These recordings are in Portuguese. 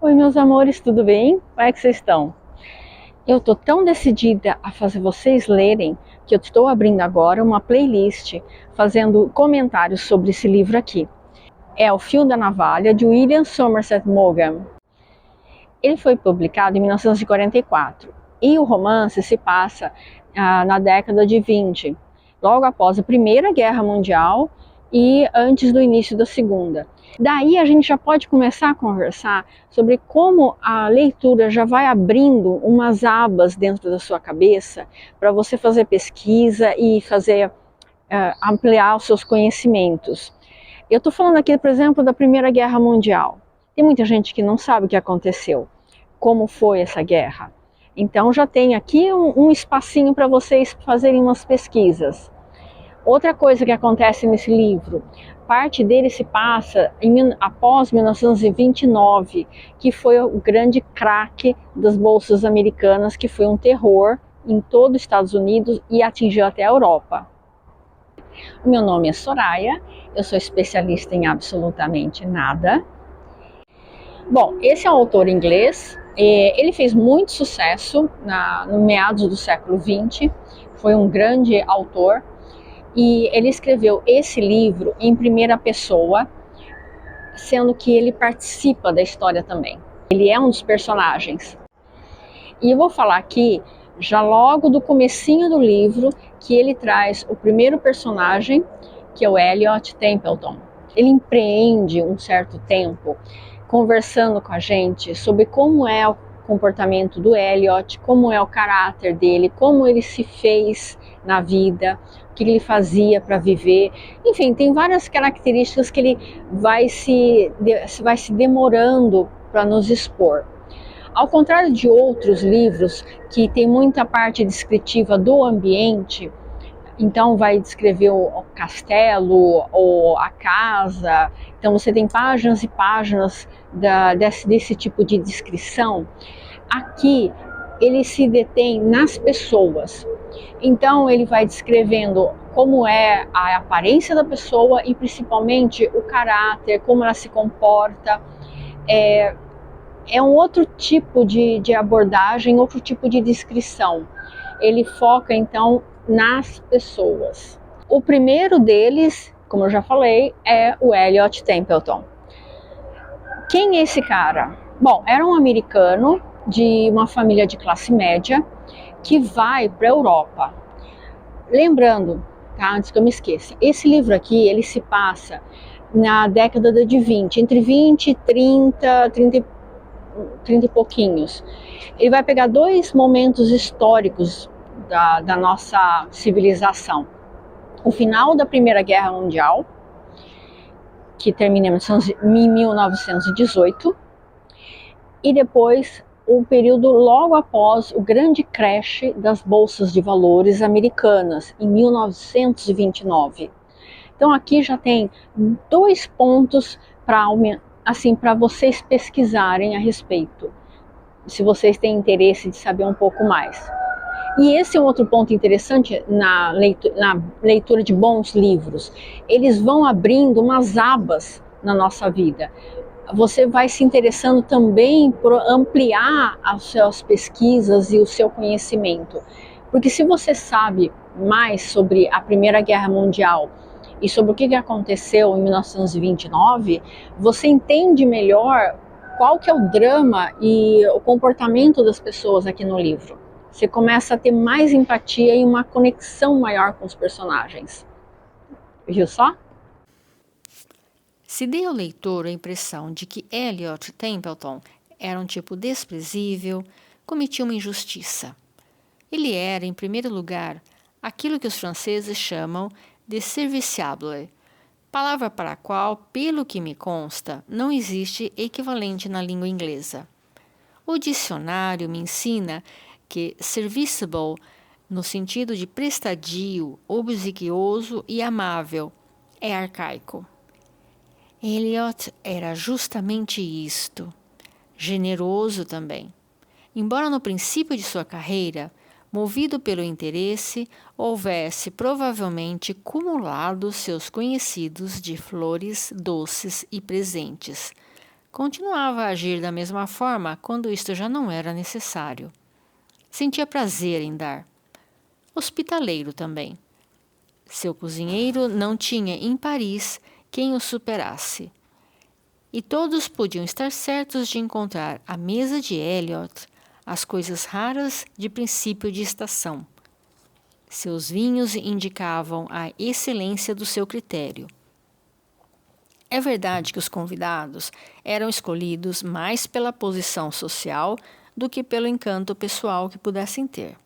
Oi, meus amores, tudo bem? Como é que vocês estão? Eu tô tão decidida a fazer vocês lerem que eu estou abrindo agora uma playlist fazendo comentários sobre esse livro aqui. É O Fio da Navalha, de William Somerset Maugham. Ele foi publicado em 1944 e o romance se passa na década de 20, logo após a Primeira Guerra Mundial e antes do início da Segunda. Daí a gente já pode começar a conversar sobre como a leitura já vai abrindo umas abas dentro da sua cabeça para você fazer pesquisa e fazer ampliar os seus conhecimentos. Eu estou falando aqui, por exemplo, da Primeira Guerra Mundial. Tem muita gente que não sabe o que aconteceu, como foi essa guerra. Então já tem aqui um espacinho para vocês fazerem umas pesquisas. Outra coisa que acontece nesse livro, parte dele se passa após 1929, que foi o grande craque das bolsas americanas, que foi um terror em todo os Estados Unidos e atingiu até a Europa. O meu nome é Soraya, eu sou especialista em absolutamente nada. Bom, esse é um autor inglês, ele fez muito sucesso no meados do século XX, foi um grande autor. E ele escreveu esse livro em primeira pessoa, sendo que ele participa da história também. Ele é um dos personagens. E eu vou falar aqui, já logo do comecinho do livro, que ele traz o primeiro personagem, que é o Elliot Templeton. Ele empreende um certo tempo conversando com a gente sobre como é o comportamento do Elliot, como é o caráter dele, como ele se fez na vida, o que ele fazia para viver. Enfim, tem várias características que ele vai se demorando para nos expor. Ao contrário de outros livros que tem muita parte descritiva do ambiente, então vai descrever o castelo ou a casa, então você tem páginas e páginas desse tipo de descrição. Aqui ele se detém nas pessoas, então ele vai descrevendo como é a aparência da pessoa e principalmente o caráter, como ela se comporta. É um outro tipo de abordagem, outro tipo de descrição. Ele foca então nas pessoas. O primeiro deles, como eu já falei, é o Elliot Templeton. Quem é esse cara? Bom, era um americano de uma família de classe média que vai para a Europa. Lembrando, tá, antes que eu me esqueça, esse livro aqui, ele se passa na década de 20, entre 20 e 30 e pouquinhos. Ele vai pegar dois momentos históricos da nossa civilização. O final da Primeira Guerra Mundial, que termina em 1918, e depois o período logo após o grande crash das bolsas de valores americanas, em 1929. Então aqui já tem dois pontos para vocês pesquisarem a respeito, se vocês têm interesse de saber um pouco mais. E esse é um outro ponto interessante na leitura de bons livros. Eles vão abrindo umas abas na nossa vida. Você vai se interessando também por ampliar as suas pesquisas e o seu conhecimento. Porque se você sabe mais sobre a Primeira Guerra Mundial e sobre o que aconteceu em 1929, você entende melhor qual que é o drama e o comportamento das pessoas aqui no livro. Você começa a ter mais empatia e uma conexão maior com os personagens. Viu só? Se dê ao leitor a impressão de que Elliot Templeton era um tipo desprezível, cometia uma injustiça. Ele era, em primeiro lugar, aquilo que os franceses chamam de serviciable, palavra para a qual, pelo que me consta, não existe equivalente na língua inglesa. O dicionário me ensina que serviceable, no sentido de prestadio, obsequioso e amável, é arcaico. Elliot era justamente isto, generoso também. Embora no princípio de sua carreira, movido pelo interesse, houvesse provavelmente cumulado seus conhecidos de flores, doces e presentes, continuava a agir da mesma forma quando isto já não era necessário. Sentia prazer em dar. Hospitaleiro também. Seu cozinheiro não tinha em Paris quem o superasse. E todos podiam estar certos de encontrar à mesa de Eliot as coisas raras de princípio de estação. Seus vinhos indicavam a excelência do seu critério. É verdade que os convidados eram escolhidos mais pela posição social do que pelo encanto pessoal que pudessem ter.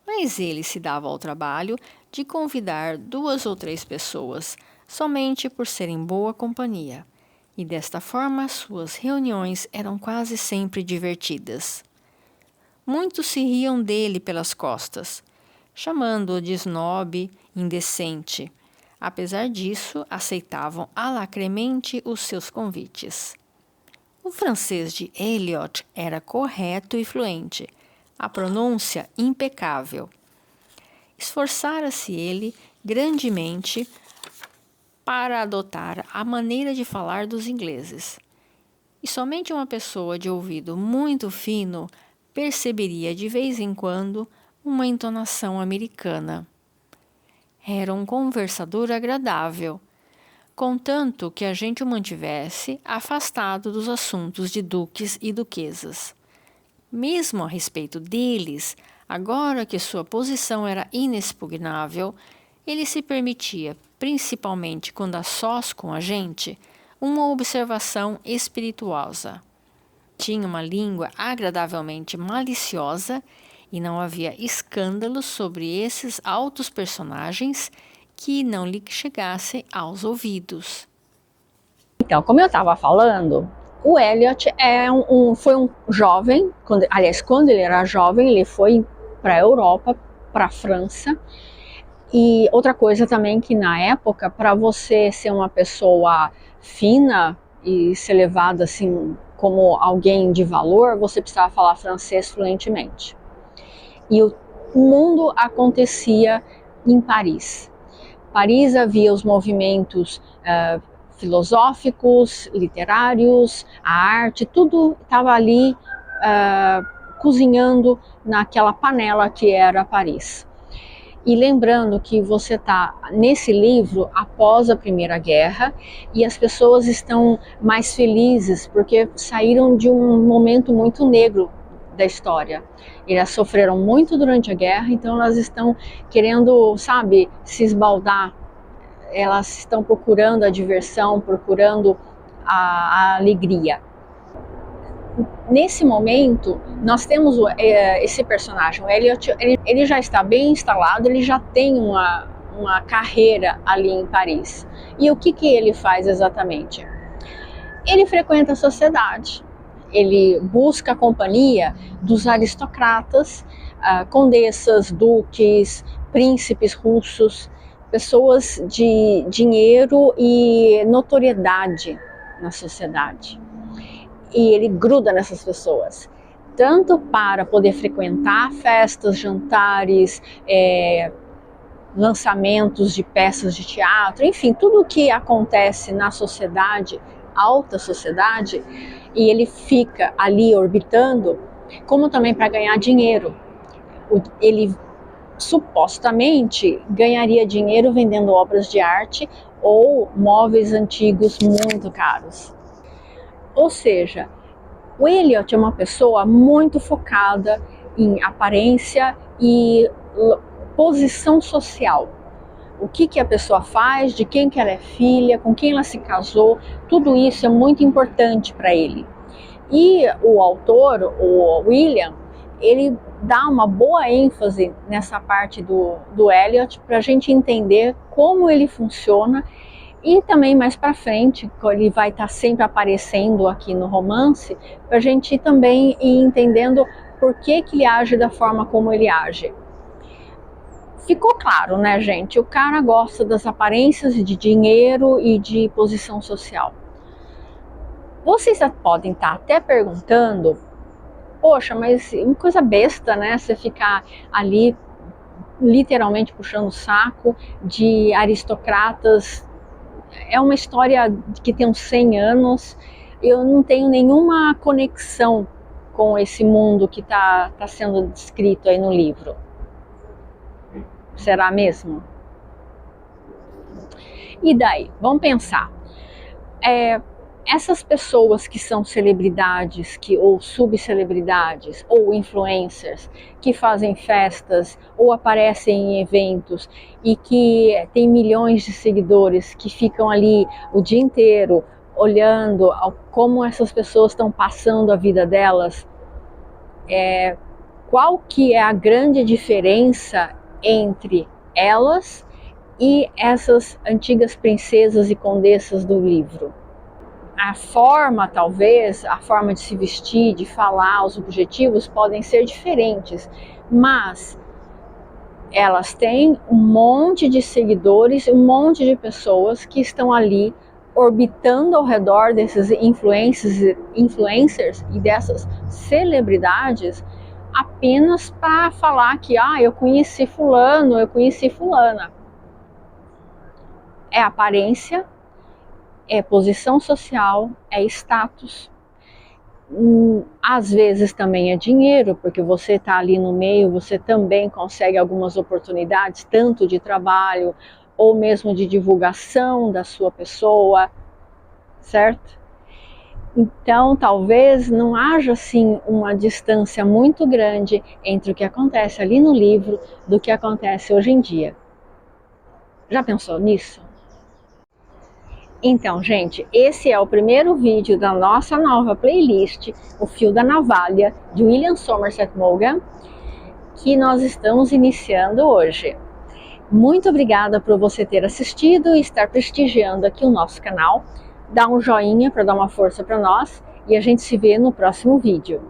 Mas ele se dava ao trabalho de convidar 2 ou 3 pessoas, somente por serem boa companhia, e desta forma suas reuniões eram quase sempre divertidas. Muitos se riam dele pelas costas, chamando-o de snob indecente. Apesar disso, aceitavam alacremente os seus convites. O francês de Eliot era correto e fluente, a pronúncia impecável. Esforçara-se ele grandemente para adotar a maneira de falar dos ingleses. E somente uma pessoa de ouvido muito fino perceberia de vez em quando uma entonação americana. Era um conversador agradável, contanto que a gente o mantivesse afastado dos assuntos de duques e duquesas. Mesmo a respeito deles, agora que sua posição era inexpugnável, ele se permitia, principalmente quando a sós com a gente, uma observação espirituosa. Tinha uma língua agradavelmente maliciosa e não havia escândalos sobre esses altos personagens que não lhe chegassem aos ouvidos. Então, como eu estava falando, o Eliot foi um jovem, quando ele era jovem, ele foi para a Europa, para a França. E outra coisa também que na época, para você ser uma pessoa fina e ser levado assim como alguém de valor, você precisava falar francês fluentemente. E o mundo acontecia em Paris. Paris havia os movimentos filosóficos, literários, a arte, tudo estava ali cozinhando naquela panela que era Paris. E lembrando que você está nesse livro após a Primeira Guerra e as pessoas estão mais felizes porque saíram de um momento muito negro da história. Elas sofreram muito durante a guerra, então elas estão querendo, sabe, se esbaldar. Elas estão procurando a diversão, procurando a alegria. Nesse momento, nós temos esse personagem, o Eliot, ele já está bem instalado, ele já tem uma carreira ali em Paris. E o que ele faz exatamente? Ele frequenta a sociedade, ele busca a companhia dos aristocratas, condessas, duques, príncipes russos, pessoas de dinheiro e notoriedade na sociedade. E ele gruda nessas pessoas, tanto para poder frequentar festas, jantares, lançamentos de peças de teatro, enfim, tudo o que acontece na sociedade, alta sociedade, e ele fica ali orbitando, como também para ganhar dinheiro. Ele supostamente ganharia dinheiro vendendo obras de arte ou móveis antigos muito caros. Ou seja, o Eliot é uma pessoa muito focada em aparência e posição social. O que a pessoa faz, de quem que ela é filha, com quem ela se casou, tudo isso é muito importante para ele. E o autor, o William, ele dá uma boa ênfase nessa parte do Eliot para a gente entender como ele funciona. E também mais para frente, ele vai estar sempre aparecendo aqui no romance, para a gente também ir entendendo por que ele age da forma como ele age. Ficou claro, né, gente? O cara gosta das aparências de dinheiro e de posição social. Vocês podem estar até perguntando, poxa, mas uma coisa besta, né? Você ficar ali literalmente puxando o saco de aristocratas. É uma história que tem uns 100 anos, eu não tenho nenhuma conexão com esse mundo que está sendo descrito aí no livro. Será mesmo? E daí? Vamos pensar. Essas pessoas que são celebridades, ou subcelebridades, ou influencers, que fazem festas ou aparecem em eventos e que tem milhões de seguidores que ficam ali o dia inteiro olhando como essas pessoas estão passando a vida delas, qual que é a grande diferença entre elas e essas antigas princesas e condessas do livro? A forma, talvez, a forma de se vestir, de falar, os objetivos podem ser diferentes, mas elas têm um monte de seguidores, um monte de pessoas que estão ali orbitando ao redor desses influencers e dessas celebridades apenas para falar que eu conheci fulano, eu conheci fulana. É aparência, é posição social, é status. Às vezes também é dinheiro, porque você está ali no meio, você também consegue algumas oportunidades, tanto de trabalho ou mesmo de divulgação da sua pessoa, certo? Então, talvez não haja assim uma distância muito grande entre o que acontece ali no livro do que acontece hoje em dia. Já pensou nisso? Então, gente, esse é o primeiro vídeo da nossa nova playlist, O Fio da Navalha, de William Somerset Maugham, que nós estamos iniciando hoje. Muito obrigada por você ter assistido e estar prestigiando aqui o nosso canal. Dá um joinha para dar uma força para nós e a gente se vê no próximo vídeo.